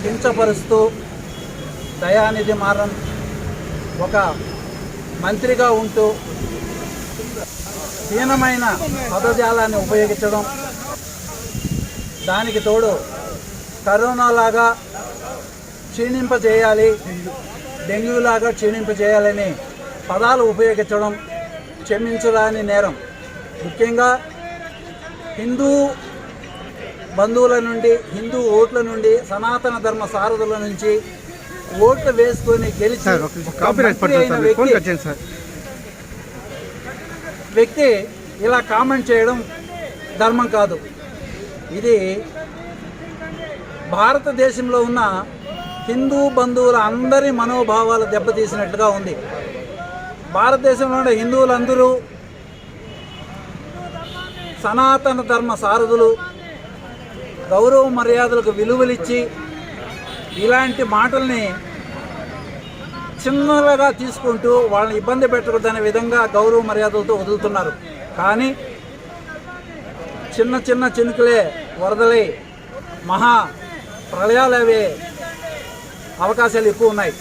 కించపరుస్తూ దయానిధి మారన్ ఒక మంత్రిగా ఉంటూ హీనమైన పదజాలాన్ని ఉపయోగించడం, దానికి తోడు కరోనాలాగా క్షీణింపజేయాలి, డెంగ్యూలాగా క్షీణింపజేయాలని పదాలు ఉపయోగించడం క్షమించరాని నేరం. ముఖ్యంగా హిందూ బంధువుల నుండి, హిందూ ఓట్ల నుండి, సనాతన ధర్మ సారథుల నుంచి ఓట్లు వేసుకొని గెలిచి వ్యక్తి ఇలా కామెంట్ చేయడం ధర్మం కాదు. ఇది భారతదేశంలో ఉన్న హిందూ బంధువుల అందరి మనోభావాలు దెబ్బతీసినట్లుగా ఉంది. భారతదేశంలో ఉన్న హిందువులందరూ సనాతన ధర్మ సారథులు, గౌరవ మర్యాదలకు విలువలిచ్చి ఇలాంటి మాటల్ని చిన్నగా తీసుకుంటూ వాళ్ళని ఇబ్బంది పెట్టకూడదనే విధంగా గౌరవ మర్యాదలతో వదులుతున్నారు. కానీ చిన్న చిన్న చినుకులే వరదలై మహా ప్రళయాలు అవే అవకాశాలు ఎక్కువ ఉన్నాయి.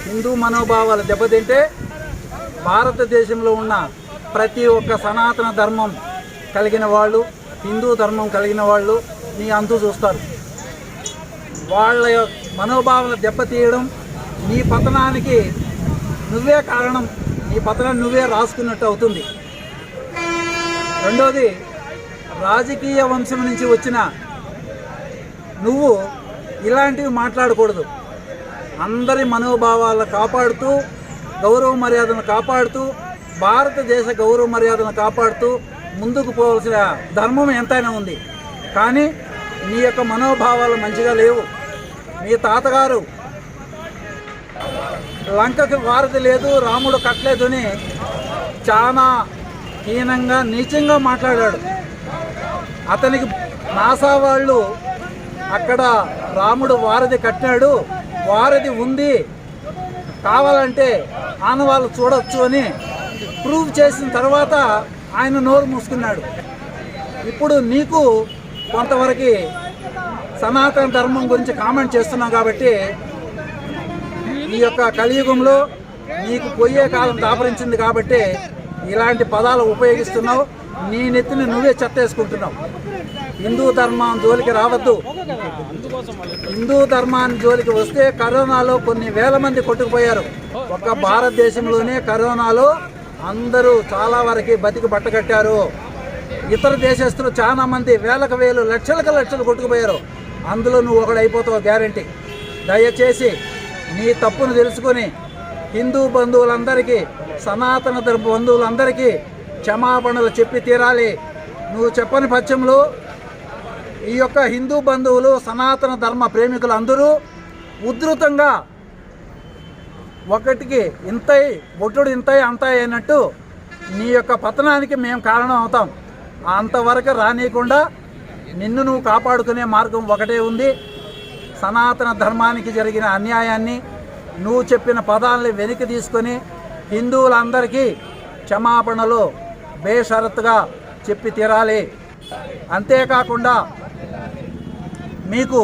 హిందూ మనోభావాలు దెబ్బతింటే భారతదేశంలో ఉన్న ప్రతి ఒక్క సనాతన ధర్మం కలిగిన వాళ్ళు, హిందూ ధర్మం కలిగిన వాళ్ళు నీ అంతు చూస్తారు. వాళ్ళ మనోభావాలు దెబ్బతీయడం, నీ పతనానికి నువ్వే కారణం, నీ పతనాన్ని నువ్వే రాసుకున్నట్టు అవుతుంది. రెండోది, రాజకీయ వంశం నుంచి వచ్చిన నువ్వు ఇలాంటివి మాట్లాడకూడదు. అందరి మనోభావాలను కాపాడుతూ, గౌరవ మర్యాదను కాపాడుతూ, భారతదేశ గౌరవ మర్యాదను కాపాడుతూ ముందుకు పోవాల్సిన ధర్మం ఎంతైనా ఉంది. కానీ నీ యొక్క మనోభావాలు మంచిగా లేవు. మీ తాతగారు లంకకి వారధి లేదు, రాముడు కట్టలేదు అని చాలా హీనంగా, నీచంగా మాట్లాడాడు. అతనికి నాసా వాళ్ళు అక్కడ రాముడు వారధి కట్టినాడు, వారధి ఉంది, కావాలంటే ఆనవాళ్ళు చూడొచ్చు అని ప్రూవ్ చేసిన తర్వాత ఆయన నోరు మూసుకున్నాడు. ఇప్పుడు నీకు కొంతవరకు సనాతన ధర్మం గురించి కామెంట్ చేస్తున్నావు కాబట్టి ఈ యొక్క కలియుగంలో నీకు పోయే కాలం దాపరించింది కాబట్టి ఇలాంటి పదాలు ఉపయోగిస్తున్నావు. నీ నెత్తిని నువ్వే చెత్తేసుకుంటున్నావు. హిందూ ధర్మం జోలికి రావద్దు. హిందూ ధర్మాన్ని జోలికి వస్తే కరోనాలో కొన్ని వేల మంది కొట్టుకుపోయారు. ఒక్క భారతదేశంలోనే కరోనాలో అందరూ చాలా వరకు బతికి బట్టకట్టారు. ఇతర దేశస్తులు చాలా మంది వేలకు వేలు, లక్షలకు లక్షలు కొట్టుకుపోయారు. అందులో నువ్వు ఒకడైపోతావు గ్యారంటీ. దయచేసి నీ తప్పును తెలుసుకొని హిందూ బంధువులందరికీ, సనాతన ధర్మ బంధువులందరికీ క్షమాపణలు చెప్పి తీరాలి. నువ్వు చెప్పని పక్షంలో ఈ యొక్క హిందూ బంధువులు, సనాతన ధర్మ ప్రేమికులు అందరూ ఉధృతంగా ఒకటికి ఇంతై ఒట్టుడు ఇంతై అంతాయి అయినట్టు నీ యొక్క పతనానికి మేము కారణం అవుతాం. అంతవరకు రానియకుండా నిన్ను నువ్వు కాపాడుకునే మార్గం ఒకటే ఉంది. సనాతన ధర్మానికి జరిగిన అన్యాయాన్ని, నువ్వు చెప్పిన పదాలని వెనక్కి తీసుకొని హిందువులందరికీ క్షమాపణలు బేషరతుగా చెప్పి తీరాలి. అంతేకాకుండా మీకు